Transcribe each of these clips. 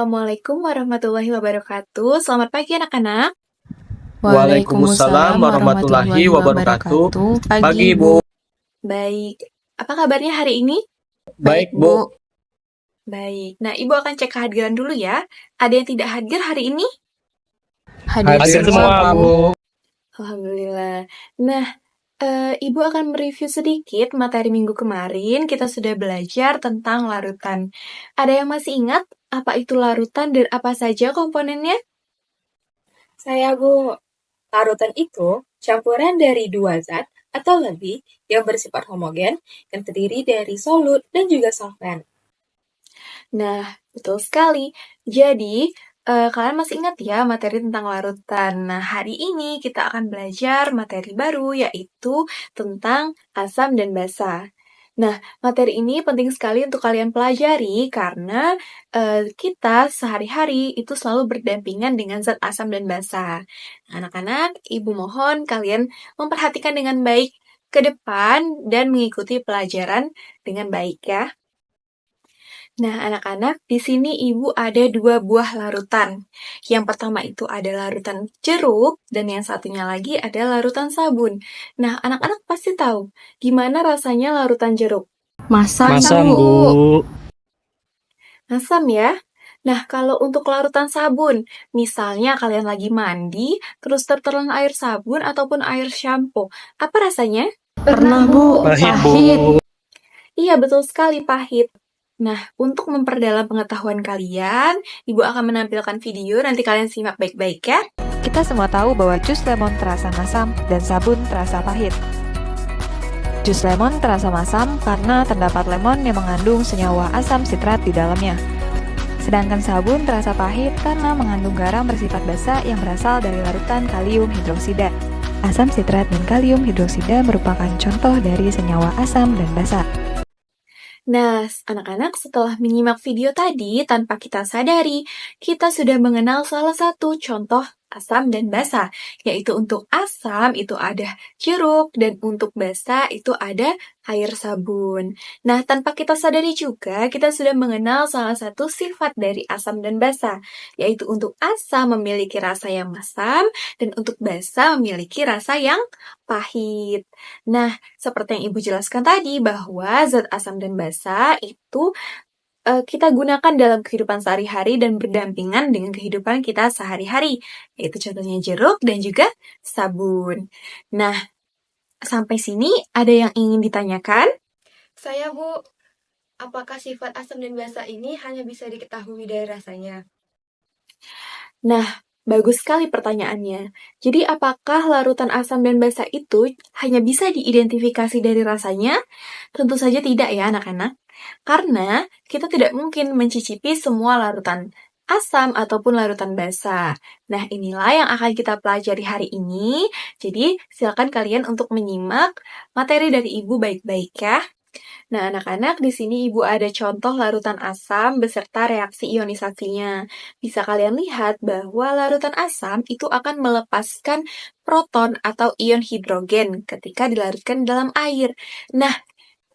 Assalamualaikum warahmatullahi wabarakatuh. Selamat pagi anak-anak. Waalaikumsalam warahmatullahi wabarakatuh. Pagi, Bu. Baik, apa kabarnya hari ini? Baik, Bu. Baik, nah Ibu akan cek kehadiran dulu ya. Ada yang tidak hadir hari ini? Hadir semua, Bu. Alhamdulillah. Nah, Ibu akan mereview sedikit materi minggu kemarin. Kita sudah belajar tentang larutan. Ada yang masih ingat apa itu larutan dan apa saja komponennya? Saya, Bu. Larutan itu campuran dari dua zat atau lebih yang bersifat homogen yang terdiri dari solut dan juga solvent. Nah, betul sekali. Jadi, kalian masih ingat ya materi tentang larutan. Nah, hari ini kita akan belajar materi baru, yaitu tentang asam dan basa. Nah, materi ini penting sekali untuk kalian pelajari karena kita sehari-hari itu selalu berdampingan dengan zat asam dan basa. Anak-anak, Ibu mohon kalian memperhatikan dengan baik ke depan dan mengikuti pelajaran dengan baik ya. Nah, anak-anak, di sini Ibu ada 2 buah larutan. Yang pertama itu ada larutan jeruk, dan yang satunya lagi ada larutan sabun. Nah, anak-anak pasti tahu gimana rasanya larutan jeruk. Masam, Bu. Asam ya? Nah, kalau untuk larutan sabun, misalnya kalian lagi mandi, terus tertelan air sabun ataupun air shampoo, apa rasanya? Pernah, Bu. Pahit. Iya, betul sekali, pahit. Nah, untuk memperdalam pengetahuan kalian, Ibu akan menampilkan video, nanti kalian simak baik-baik ya. Kita semua tahu bahwa jus lemon terasa masam dan sabun terasa pahit. Jus lemon terasa masam karena terdapat lemon yang mengandung senyawa asam sitrat di dalamnya. Sedangkan sabun terasa pahit karena mengandung garam bersifat basa yang berasal dari larutan kalium hidroksida. Asam sitrat dan kalium hidroksida merupakan contoh dari senyawa asam dan basa. Nah, anak-anak setelah menyimak video tadi, tanpa kita sadari, kita sudah mengenal salah satu contoh asam dan basa, yaitu untuk asam itu ada jeruk, dan untuk basa itu ada air sabun. Nah, tanpa kita sadari juga, kita sudah mengenal salah satu sifat dari asam dan basa, yaitu untuk asam memiliki rasa yang masam, dan untuk basa memiliki rasa yang pahit. Nah, seperti yang Ibu jelaskan tadi, bahwa zat asam dan basa itu kita gunakan dalam kehidupan sehari-hari dan berdampingan dengan kehidupan kita sehari-hari, yaitu contohnya jeruk dan juga sabun. Nah, sampai sini ada yang ingin ditanyakan? Saya, Bu, apakah sifat asam dan basa ini hanya bisa diketahui dari rasanya? Nah, bagus sekali pertanyaannya. Jadi, apakah larutan asam dan basa itu hanya bisa diidentifikasi dari rasanya? Tentu saja tidak ya, anak-anak. Karena kita tidak mungkin mencicipi semua larutan asam ataupun larutan basa. Nah, inilah yang akan kita pelajari hari ini. Jadi, silakan kalian untuk menyimak materi dari Ibu baik-baik ya. Nah, anak-anak, di sini Ibu ada contoh larutan asam beserta reaksi ionisasinya. Bisa kalian lihat bahwa larutan asam itu akan melepaskan proton atau ion hidrogen ketika dilarutkan dalam air. Nah,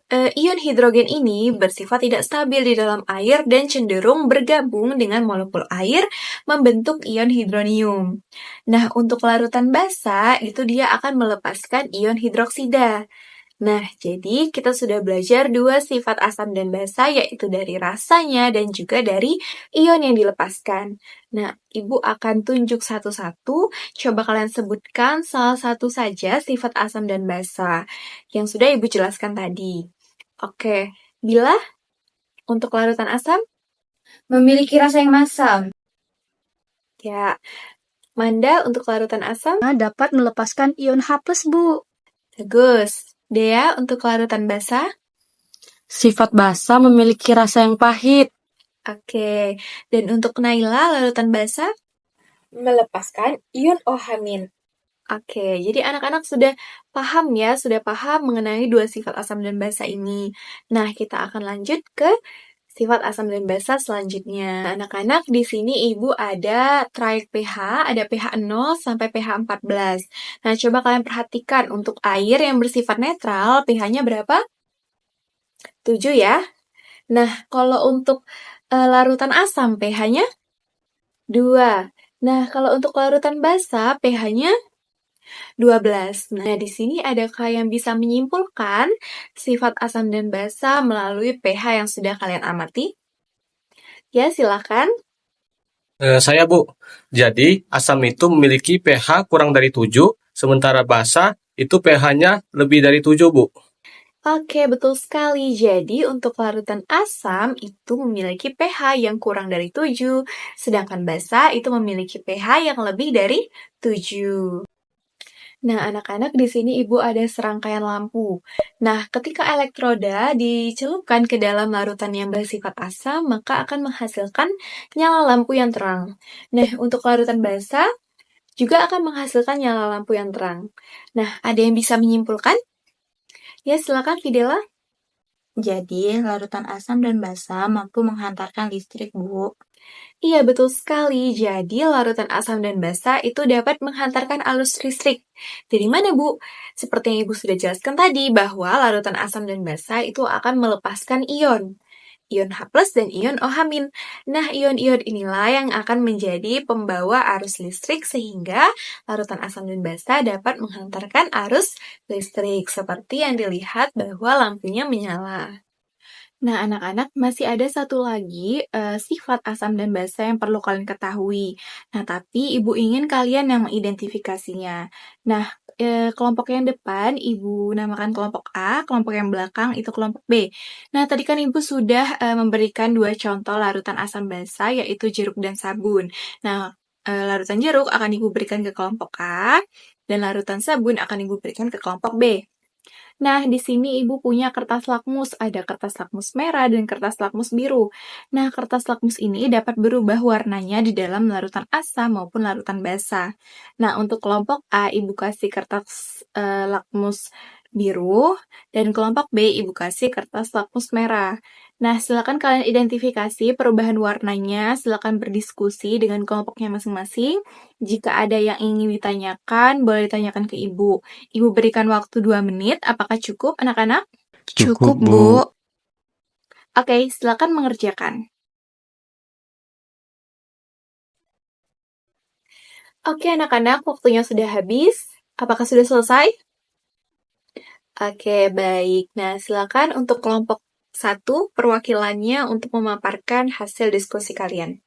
ion hidrogen ini bersifat tidak stabil di dalam air dan cenderung bergabung dengan molekul air membentuk ion hidronium. Nah, untuk larutan basa, itu dia akan melepaskan ion hidroksida. Nah, jadi kita sudah belajar 2 sifat asam dan basa, yaitu dari rasanya dan juga dari ion yang dilepaskan. Nah, Ibu akan tunjuk satu-satu, coba kalian sebutkan salah satu saja sifat asam dan basa yang sudah Ibu jelaskan tadi. Oke, Bila, untuk larutan asam? Memiliki rasa yang masam. Ya. Manda, untuk larutan asam? Dapat melepaskan ion H+, Bu. Bagus. Dea, untuk larutan basa? Sifat basa memiliki rasa yang pahit. Oke. Dan untuk Naila, larutan basa? Melepaskan ion OH-. Oke, jadi anak-anak sudah paham ya, sudah paham mengenai 2 sifat asam dan basa ini. Nah, kita akan lanjut ke sifat asam dan basa selanjutnya. Anak-anak, di sini Ibu ada triad pH, ada pH 0 sampai pH 14. Nah, coba kalian perhatikan untuk air yang bersifat netral, pH-nya berapa? 7 ya. Nah, kalau untuk Larutan asam pH-nya 2. Nah, kalau untuk larutan basa pH-nya 12. Nah, di sini adakah yang bisa menyimpulkan sifat asam dan basa melalui pH yang sudah kalian amati? Ya, silakan. Saya, Bu. Jadi, asam itu memiliki pH kurang dari 7, sementara basa itu pH-nya lebih dari 7, Bu. Oke, betul sekali. Jadi, untuk larutan asam itu memiliki pH yang kurang dari 7, sedangkan basa itu memiliki pH yang lebih dari 7. Nah, anak-anak, di sini Ibu ada serangkaian lampu. Nah, ketika elektroda dicelupkan ke dalam larutan yang bersifat asam, maka akan menghasilkan nyala lampu yang terang. Nah, untuk larutan basa juga akan menghasilkan nyala lampu yang terang. Nah, ada yang bisa menyimpulkan? Ya, silakan Fidela. Jadi, larutan asam dan basa mampu menghantarkan listrik, Bu. Iya, betul sekali. Jadi, larutan asam dan basa itu dapat menghantarkan arus listrik. Dari mana, Bu? Seperti yang Ibu sudah jelaskan tadi, bahwa larutan asam dan basa itu akan melepaskan ion H+ dan ion OH-. Nah, ion-ion inilah yang akan menjadi pembawa arus listrik sehingga larutan asam dan basa dapat menghantarkan arus listrik, seperti yang dilihat bahwa lampunya menyala. Nah, anak-anak, masih ada satu lagi sifat asam dan basa yang perlu kalian ketahui. Nah, tapi Ibu ingin kalian yang mengidentifikasinya. Nah, kelompok yang depan Ibu namakan kelompok A, kelompok yang belakang itu kelompok B. Nah, tadi kan Ibu sudah memberikan 2 contoh larutan asam basa, yaitu jeruk dan sabun. Nah, larutan jeruk akan Ibu berikan ke kelompok A, dan larutan sabun akan Ibu berikan ke kelompok B. Nah, di sini Ibu punya kertas lakmus, ada kertas lakmus merah dan kertas lakmus biru. Nah, kertas lakmus ini dapat berubah warnanya di dalam larutan asam maupun larutan basa. Nah, untuk kelompok A, Ibu kasih kertas lakmus biru, dan kelompok B, Ibu kasih kertas lakmus merah. Nah, silakan kalian identifikasi perubahan warnanya, silakan berdiskusi dengan kelompoknya masing-masing. Jika ada yang ingin ditanyakan, boleh ditanyakan ke Ibu. Ibu berikan waktu 2 menit, apakah cukup anak-anak? Cukup, Bu. Oke, silakan mengerjakan. Oke, anak-anak, waktunya sudah habis. Apakah sudah selesai? Oke, baik. Nah, silakan untuk kelompok 1, perwakilannya untuk memaparkan hasil diskusi kalian.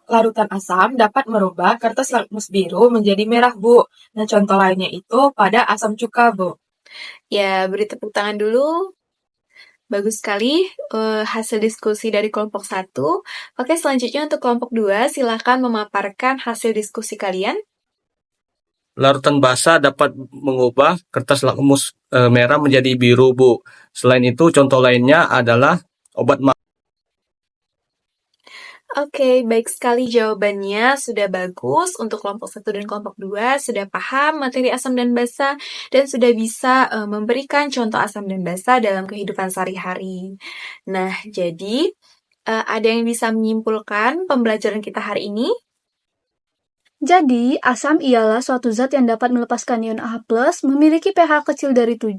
Larutan asam dapat merubah kertas lakmus biru menjadi merah, Bu. Nah, contoh lainnya itu pada asam cuka, Bu. Ya, beri tepuk tangan dulu. Bagus sekali hasil diskusi dari kelompok 1. Oke, selanjutnya untuk kelompok 2, silakan memaparkan hasil diskusi kalian. Larutan basa dapat mengubah kertas lakmus merah menjadi biru, Bu. Selain itu, contoh lainnya adalah obat Oke, baik sekali jawabannya. Sudah bagus. Untuk kelompok 1 dan kelompok 2 sudah paham materi asam dan basa dan sudah bisa memberikan contoh asam dan basa dalam kehidupan sehari-hari. Nah, jadi ada yang bisa menyimpulkan pembelajaran kita hari ini? Jadi, asam ialah suatu zat yang dapat melepaskan ion H+, memiliki pH kecil dari 7.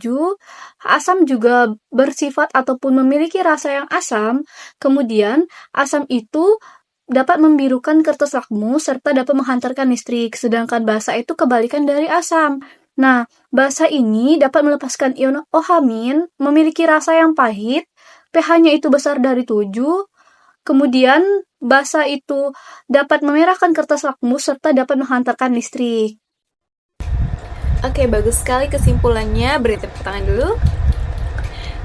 Asam juga bersifat ataupun memiliki rasa yang asam. Kemudian, asam itu dapat membirukan kertas lakmus serta dapat menghantarkan listrik, sedangkan basa itu kebalikan dari asam. Nah, basa ini dapat melepaskan ion OH-, memiliki rasa yang pahit, pH-nya itu besar dari 7. Kemudian, basa itu dapat memerahkan kertas lakmus serta dapat menghantarkan listrik. Oke, bagus sekali kesimpulannya. Beri tepuk tangan dulu.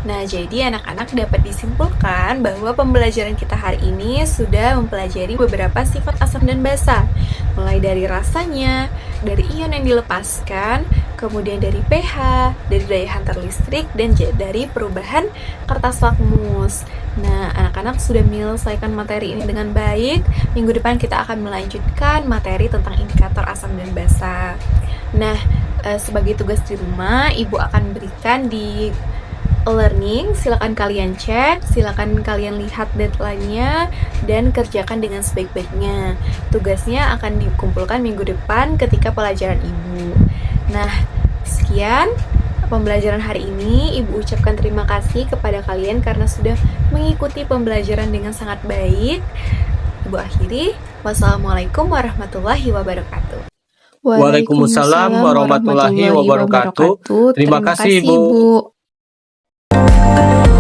Nah, jadi anak-anak dapat disimpulkan bahwa pembelajaran kita hari ini sudah mempelajari beberapa sifat asam dan basa. Mulai dari rasanya, dari ion yang dilepaskan, kemudian dari pH, dari daya hantar listrik, dan dari perubahan kertas lakmus. Nah, anak-anak sudah menyelesaikan materi ini dengan baik. Minggu depan kita akan melanjutkan materi tentang indikator asam dan basa. Nah, sebagai tugas di rumah, Ibu akan berikan di learning, silakan kalian cek, silakan kalian lihat deadline-nya, dan kerjakan dengan sebaik-baiknya. Tugasnya akan dikumpulkan minggu depan ketika pelajaran Ibu. Nah, sekian pembelajaran hari ini. Ibu ucapkan terima kasih kepada kalian karena sudah mengikuti pembelajaran dengan sangat baik. Ibu akhiri, wassalamualaikum warahmatullahi wabarakatuh. Waalaikumsalam warahmatullahi wabarakatuh. Terima kasih, Bu. Bu.